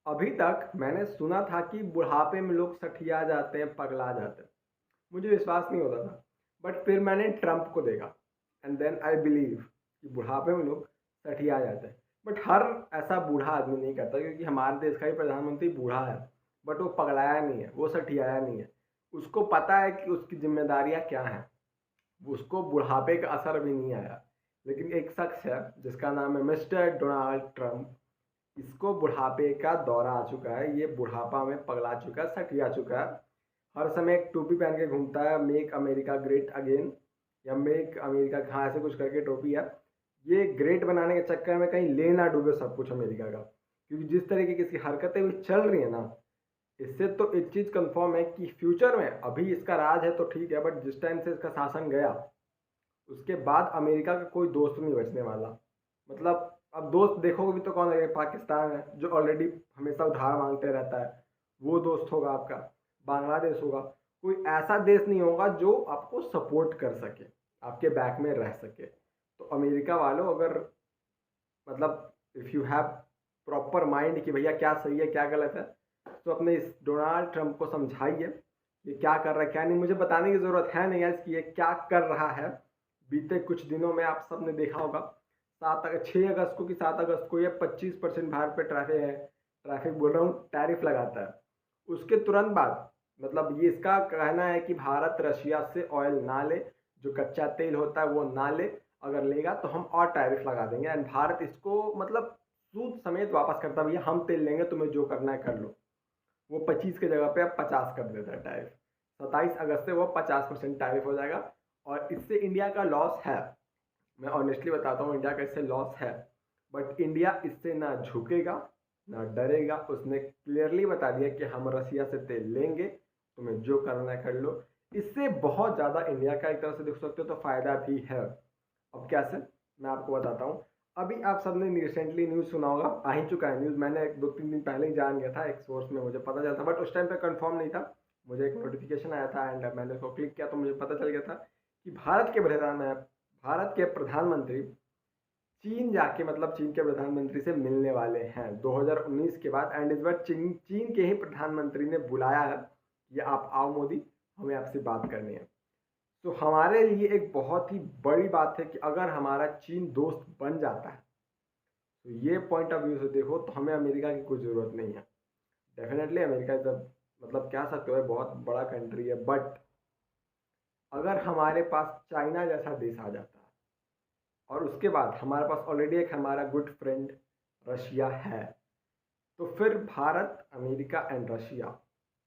अभी तक मैंने सुना था कि बुढ़ापे में लोग सठिया जाते हैं, पगला जाते हैं। मुझे विश्वास नहीं होता था। बट फिर मैंने ट्रंप को देखा एंड देन आई बिलीव कि बुढ़ापे में लोग सठिया जाते हैं। बट हर ऐसा बूढ़ा आदमी नहीं करता, क्योंकि हमारे देश का ही प्रधानमंत्री बूढ़ा है। बट वो पगलाया नहीं है, वो सठियाया नहीं है। उसको पता है कि उसकी जिम्मेदारियां क्या हैं। उसको बुढ़ापे का असर भी नहीं आया। लेकिन एक शख्स है जिसका नाम है मिस्टर डोनाल्ड ट्रंप। इसको बुढ़ापे का दौरा आ चुका है, ये बुढ़ापा में पगला चुका है, सठिया चुका है। हर समय एक टोपी पहन के घूमता है, मेक अमेरिका ग्रेट अगेन या मेक अमेरिका, हाँ ऐसे कुछ करके टोपी है। ये ग्रेट बनाने के चक्कर में कहीं ले ना डूबे सब कुछ अमेरिका का, क्योंकि जिस तरीके की इसकी हरकतें भी चल रही है ना, इससे तो एक चीज़ कंफर्म है कि फ्यूचर में, अभी इसका राज है तो ठीक है, बट जिस टाइम से इसका शासन गया उसके बाद अमेरिका का कोई दोस्त नहीं बचने वाला। मतलब अब दोस्त देखोगे भी तो कौन है? पाकिस्तान है जो ऑलरेडी हमेशा उधार मांगते रहता है, वो दोस्त होगा आपका। बांग्लादेश होगा। कोई ऐसा देश नहीं होगा जो आपको सपोर्ट कर सके, आपके बैक में रह सके। तो अमेरिका वालों, अगर मतलब if you have proper mind कि भैया क्या सही है क्या गलत है, तो अपने इस डोनाल्ड ट्रंप को समझाइए ये क्या कर रहा है क्या नहीं। मुझे बताने की ज़रूरत है नहीं है कि ये क्या कर रहा है। बीते कुछ दिनों में आप सब ने देखा होगा, 6 अगस्त को कि 7 अगस्त को ये 25% भारत पे ट्रैफिक है, ट्रैफिक बोल रहा हूँ, टैरिफ लगाता है। उसके तुरंत बाद मतलब ये इसका कहना है कि भारत रशिया से ऑयल ना ले, जो कच्चा तेल होता है वो ना ले। अगर लेगा तो हम और टैरिफ लगा देंगे एंड भारत इसको मतलब सूद समेत वापस करता, भैया हम तेल लेंगे, तुम्हें जो करना है कर लो। वो 25 की जगह पे अब 50 कर देता है टैरिफ। 27 अगस्त से वो 50% टैरिफ हो जाएगा। और इससे इंडिया का लॉस है। मैं ऑनेस्टली बताता हूँ, इंडिया का इससे लॉस है। बट इंडिया इससे ना झुकेगा ना डरेगा। उसने क्लियरली बता दिया कि हम रसिया से तेल लेंगे, तुम्हें जो करना है कर लो। इससे बहुत ज़्यादा इंडिया का एक तरह से देख सकते हो तो फ़ायदा भी है। अब कैसे, मैं आपको बताता हूँ। अभी आप सबने रिसेंटली न्यूज़ सुना होगा, आ ही चुका है न्यूज़, मैंने 2-3 दिन पहले ही जान गया था, एक सोर्स में मुझे पता चला था, बट उस टाइम पे कंफर्म नहीं था। मुझे एक नोटिफिकेशन आया था एंड मैंने उसको क्लिक किया तो मुझे पता चल गया था कि भारत के प्रधानमंत्री चीन जाके, मतलब चीन के प्रधानमंत्री से मिलने वाले हैं 2019 के बाद। एंड इस बार चीन चीन के ही प्रधानमंत्री ने बुलाया है कि आप आओ मोदी, हमें आपसे बात करनी है। तो हमारे लिए एक बहुत ही बड़ी बात है कि अगर हमारा चीन दोस्त बन जाता है, तो ये पॉइंट ऑफ व्यू से देखो तो हमें अमेरिका की कोई ज़रूरत नहीं है। डेफिनेटली अमेरिका जब मतलब कह सकते हो बहुत बड़ा कंट्री है, बट अगर हमारे पास चाइना जैसा देश आ जाता है और उसके बाद हमारे पास ऑलरेडी एक हमारा गुड फ्रेंड रशिया है, तो फिर भारत, अमेरिका एंड रशिया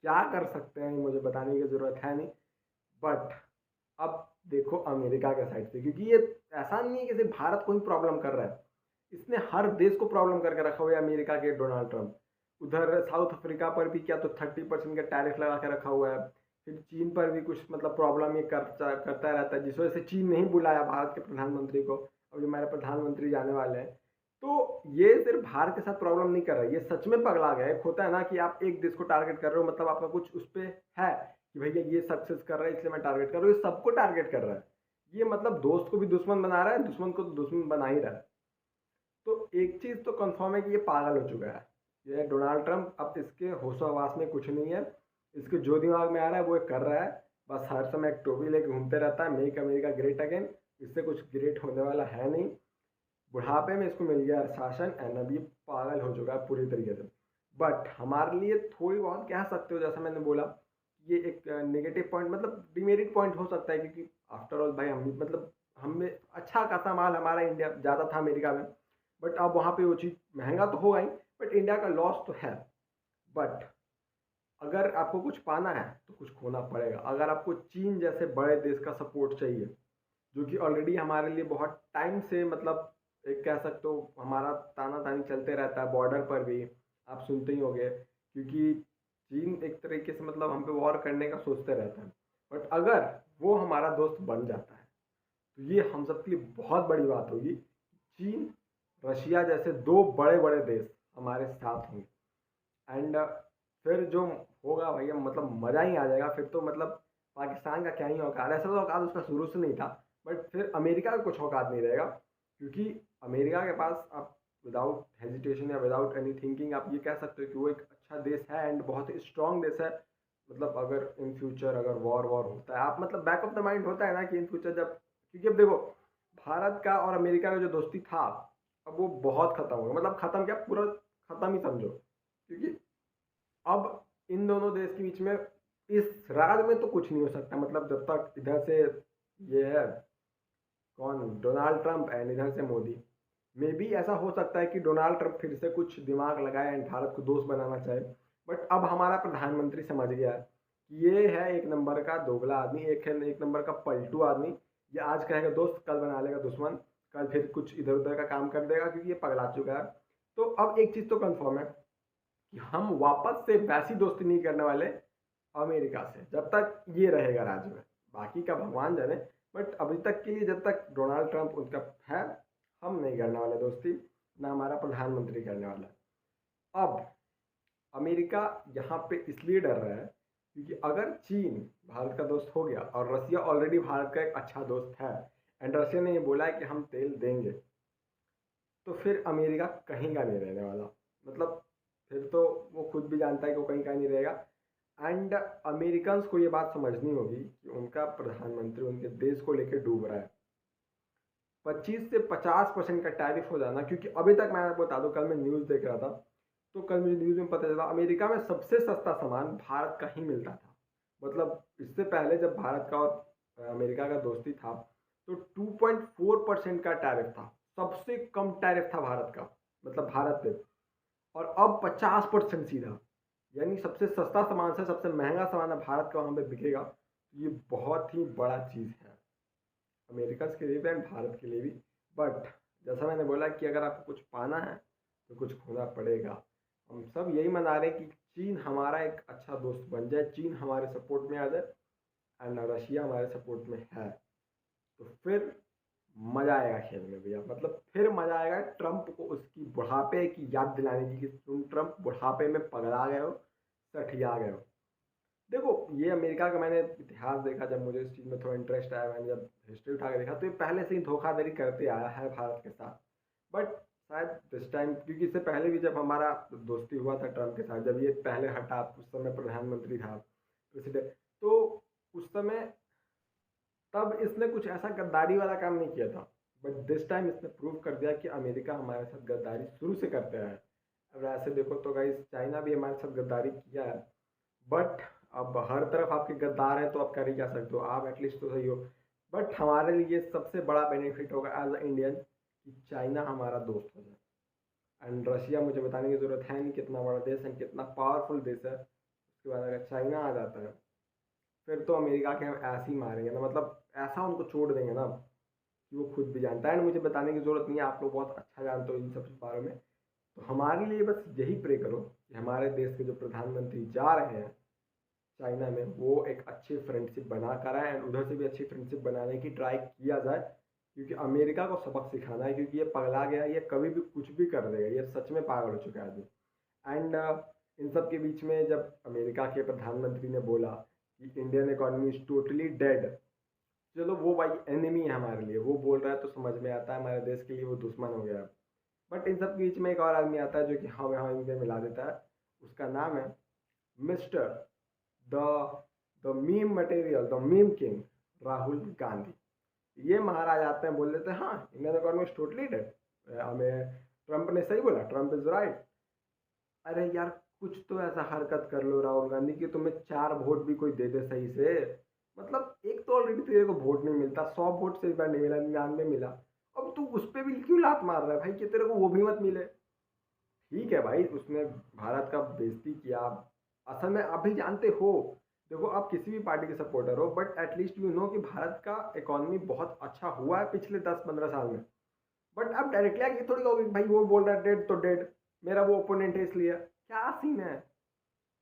क्या कर सकते हैं मुझे बताने की ज़रूरत है नहीं। बट अब देखो अमेरिका के साइड से, क्योंकि ये ऐसा नहीं है कि सिर्फ भारत को ही प्रॉब्लम कर रहा है, इसने हर देश को प्रॉब्लम करके रखा हुआ है अमेरिका के डोनाल्ड ट्रंप। उधर साउथ अफ्रीका पर भी क्या तो 30% का टैरिफ लगा के रखा हुआ है। फिर चीन पर भी कुछ मतलब प्रॉब्लम ये करता रहता है, जिस वजह से चीन नहीं बुलाया भारत के प्रधानमंत्री को। अभी हमारे प्रधानमंत्री जाने वाले हैं। तो ये सिर्फ भारत के साथ प्रॉब्लम नहीं कर रहा है, ये सच में पगला गया है। एक होता है ना कि आप एक देश को टारगेट कर रहे हो, मतलब आपका कुछ उस पर है कि भैया ये सक्सेस कर रहा है इसलिए मैं टारगेट कर रहा हूँ, ये सबको टारगेट कर रहा है। ये मतलब दोस्त को भी दुश्मन बना रहा है, दुश्मन को तो दुश्मन बना ही रहा है। तो एक चीज़ तो कंफर्म है कि ये पागल हो चुका है, ये डोनाल्ड ट्रंप। अब इसके होशो हवास में कुछ नहीं है, इसके जो दिमाग में आ रहा है वो ये कर रहा है। बस हर समय एक टोपी लेके घूमते रहता है, मेक अमेरिका ग्रेट अगेन। इससे कुछ ग्रेट होने वाला है नहीं। बुढ़ापे में इसको मिल गया शासन एंड अब ये पागल हो चुका है पूरी तरीके से। बट हमारे लिए थोड़ी बहुत कह सकते हो, जैसा मैंने बोला, ये एक नेगेटिव पॉइंट मतलब डिमेरिट पॉइंट हो सकता है, क्योंकि आफ्टर ऑल भाई हम भी मतलब हमें अच्छा खासा माल हमारा इंडिया ज़्यादा था अमेरिका में। बट अब वहाँ पे वो चीज़ महंगा तो होगा ही, बट इंडिया का लॉस तो है। बट अगर आपको कुछ पाना है तो कुछ खोना पड़ेगा। अगर आपको चीन जैसे बड़े देश का सपोर्ट चाहिए, जो कि ऑलरेडी हमारे लिए बहुत टाइम से मतलब एक कह सकते हो हमारा ताना तानी चलते रहता है बॉर्डर पर भी, आप सुनते ही होंगे, क्योंकि चीन एक तरीके से मतलब हम पे वॉर करने का सोचते रहता है। बट अगर वो हमारा दोस्त बन जाता है तो ये हम सब के लिए बहुत बड़ी बात होगी। चीन, रशिया जैसे दो बड़े बड़े देश हमारे साथ होंगे एंड फिर जो होगा भैया मतलब मज़ा ही आ जाएगा। फिर तो मतलब पाकिस्तान का क्या ही औकात है, ऐसा तो औकात उसका शुरू से नहीं था। बट फिर अमेरिका का कुछ औकात नहीं रहेगा, क्योंकि अमेरिका के पास अब विदाउट हेजिटेशन या विदाउट एनी थिंकिंग आप ये कह सकते हो कि वो एक अच्छा देश है एंड बहुत ही स्ट्रॉन्ग देश है। मतलब अगर इन फ्यूचर अगर वॉर वॉर होता है, आप मतलब बैक ऑफ द माइंड होता है ना कि इन फ्यूचर जब, क्योंकि अब देखो भारत का और अमेरिका का जो दोस्ती था अब वो बहुत खत्म हो गया, मतलब खत्म क्या, पूरा खत्म ही समझो। क्योंकि अब इन दोनों देश के बीच में इस राज में तो कुछ नहीं हो सकता, मतलब जब तक इधर से ये है कौन, डोनाल्ड ट्रंप एंड इधर से मोदी। मे बी ऐसा हो सकता है कि डोनाल्ड ट्रंप फिर से कुछ दिमाग लगाए एंड भारत को दोस्त बनाना चाहे, बट अब हमारा प्रधानमंत्री समझ गया है कि ये है एक नंबर का दोगला आदमी, एक है एक नंबर का पलटू आदमी। ये आज कहेगा दोस्त, कल बना लेगा दुश्मन, कल फिर कुछ इधर उधर का काम कर देगा, क्योंकि ये पगला चुका है। तो अब एक चीज़ तो कन्फर्म है कि हम वापस से वैसी दोस्ती नहीं करने वाले अमेरिका से जब तक ये रहेगा राज में। बाकी का भगवान जाने, बट अभी तक के लिए जब तक डोनाल्ड ट्रंप उनका है, हम नहीं करने वाले दोस्ती, ना हमारा प्रधानमंत्री करने वाला है। अब अमेरिका यहाँ पे इसलिए डर रहा है क्योंकि अगर चीन भारत का दोस्त हो गया और रसिया ऑलरेडी भारत का एक अच्छा दोस्त है एंड रसिया ने ये बोला है कि हम तेल देंगे, तो फिर अमेरिका कहीं का नहीं रहने वाला। मतलब फिर तो वो खुद भी जानता है कि वो कहीं का नहीं रहेगा। एंड अमेरिकन्स को ये बात समझनी होगी कि उनका प्रधानमंत्री उनके देश को लेकर डूब रहा है। 25 से 50% का टैरिफ हो जाना, क्योंकि अभी तक मैं आपको बता दूं, कल मैं न्यूज़ देख रहा था तो कल मुझे न्यूज़ में पता चला अमेरिका में सबसे सस्ता सामान भारत का ही मिलता था। मतलब इससे पहले जब भारत का और अमेरिका का दोस्ती था तो 2.4% का टैरिफ था, सबसे कम टैरिफ था भारत का, मतलब भारत पे। और अब 50% सीधा, यानी सबसे सस्ता सामान से सबसे महंगा सामान भारत का वहाँ पे बिकेगा। तो ये बहुत ही बड़ा चीज़ है अमेरिका के लिए भी एंड भारत के लिए भी। बट जैसा मैंने बोला कि अगर आपको कुछ पाना है तो कुछ खोना पड़ेगा। हम सब यही मना रहे हैं कि चीन हमारा एक अच्छा दोस्त बन जाए, चीन हमारे सपोर्ट में आ जाए एंड रशिया हमारे सपोर्ट में है, तो फिर मज़ा आएगा खेल में भैया। मतलब फिर मज़ा आएगा ट्रंप को उसकी बुढ़ापे की याद दिलाने की कि तुम ट्रंप बुढ़ापे में पगला गए हो, सठिया गए हो। देखो ये अमेरिका का मैंने इतिहास देखा, जब मुझे इस चीज़ में थोड़ा इंटरेस्ट आया, मैंने जब हिस्ट्री उठा के देखा तो ये पहले से ही धोखाधड़ी करते आया है भारत के साथ। बट शायद दिस टाइम, क्योंकि इससे पहले भी जब हमारा दोस्ती हुआ था ट्रम्प के साथ, जब ये पहले हटा, उस समय प्रधानमंत्री था, प्रेसिडेंट, तो उस समय तब इसने कुछ ऐसा गद्दारी वाला काम नहीं किया था। बट दिस टाइम इसने प्रूव कर दिया कि अमेरिका हमारे साथ गद्दारी शुरू से करते रहा है। अब ऐसे देखो तो गाइस चाइना भी हमारे साथ गद्दारी किया है, बट अब हर तरफ आपके गद्दार हैं तो आप कर ही क्या सकते हो, आप एटलीस्ट तो सही हो। बट हमारे लिए सबसे बड़ा बेनिफिट होगा एज अ इंडियन कि चाइना हमारा दोस्त हो जाए। एंड रशिया मुझे बताने की ज़रूरत है नहीं कितना बड़ा देश है, कितना पावरफुल देश है। उसके बाद अगर चाइना आ जाता है फिर तो अमेरिका के हम ऐसे ही मारेंगे ना, मतलब ऐसा उनको छोड़ देंगे ना कि वो खुद भी जानता है। एंड मुझे बताने की ज़रूरत नहीं है, आप लोग बहुत अच्छा जानते हो इन सब बारे में। तो हमारे लिए बस यही प्रे करो कि हमारे देश के जो प्रधानमंत्री जा रहे हैं चाइना में, वो एक अच्छी फ्रेंडशिप बना कर आए एंड उधर से भी अच्छी फ्रेंडशिप बनाने की ट्राई किया जाए, क्योंकि अमेरिका को सबक सिखाना है। क्योंकि ये पगला गया, ये कभी भी कुछ भी कर देगा, ये सच में पागल हो चुका है आदमी। एंड इन सब के बीच में जब अमेरिका के प्रधानमंत्री ने बोला कि Indian economy is totally dead, चलो वो भाई एनिमी है हमारे लिए, वो बोल रहा है तो समझ में आता है, हमारे देश के लिए वो दुश्मन हो गया। बट इन सब के बीच में एक और आदमी आता है जो कि हाँ यहाँ इनसे मिला देता है, उसका नाम है mister the the meme material, the meme king, Rahul Gandhi. ये महाराज आते हैं बोल देते हैं हाँ Indian economy is totally dead, हमें ट्रंप ने सही बोला, ट्रंप इज राइट। अरे यार कुछ तो ऐसा हरकत कर लो राहुल गांधी की तुम्हें 4 वोट भी कोई दे दे सही से। मतलब एक तो ऑलरेडी तेरे को वोट नहीं मिलता, 100 वोट से इस बार नहीं मिला, 99 मिला, अब तू उस पर भी क्यों लात मार रहा है भाई कि तेरे को वो भी मत मिले। ठीक है भाई उसने भारत का बेइज्जती किया, असल में आप भी जानते हो, देखो आप किसी भी पार्टी के सपोर्टर हो बट एटलीस्ट यू नो कि भारत का इकोनॉमी बहुत अच्छा हुआ है पिछले 10-15 साल में। बट आप डायरेक्टली आके थोड़ी कहोगे कि भाई वो बोल रहा है डेड तो डेड, मेरा वो ओपोनेंट है इसलिए, क्या सीन है।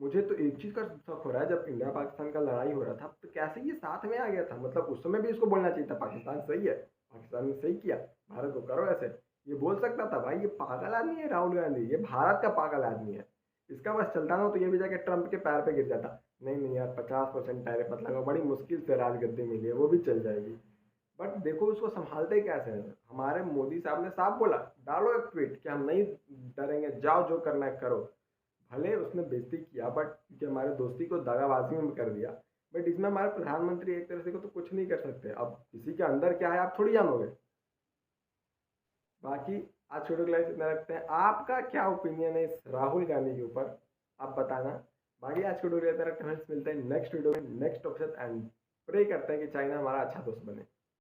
मुझे तो एक चीज़ का शक हो रहा है, जब इंडिया पाकिस्तान का लड़ाई हो रहा था तो कैसे ये साथ में आ गया था। मतलब उस समय भी इसको बोलना चाहिए था पाकिस्तान सही है, पाकिस्तान ने सही किया, भारत को करो ऐसे, ये बोल सकता था। भाई ये पागल आदमी है राहुल गांधी, ये भारत का पागल आदमी है। इसका बस चलता ना तो ये भी जाके ट्रंप के पैर पे गिर जाता, नहीं नहीं यार 50% टैरिफ मत लगाओ, बड़ी मुश्किल से राजगद्दी मिली है, वो भी चल जाएगी। बट देखो उसको संभालते कैसे हैं। हमारे मोदी साहब ने साफ बोला, डालो एक ट्वीट कि हम नहीं डरेंगे, जाओ जो करना है करो। भले उसने बेइज्जती किया बट कि हमारे दोस्ती को दगाबाजी में कर दिया, बट इसमें हमारे प्रधानमंत्री एक तरह से को तो कुछ नहीं कर सकते। अब किसी के अंदर क्या है आप थोड़ी जानोगे। बाकी आज वीडियो के लाइक इतना रखते हैं। आपका क्या ओपिनियन है इस राहुल गांधी के ऊपर, आप बताना। बाकी आज वीडियो के लिए इतना रखते हैं, मिलते हैं नेक्स्ट वीडियो में नेक्स्ट टॉपिक एंड प्रे करते हैं कि चाइना हमारा अच्छा दोस्त बने।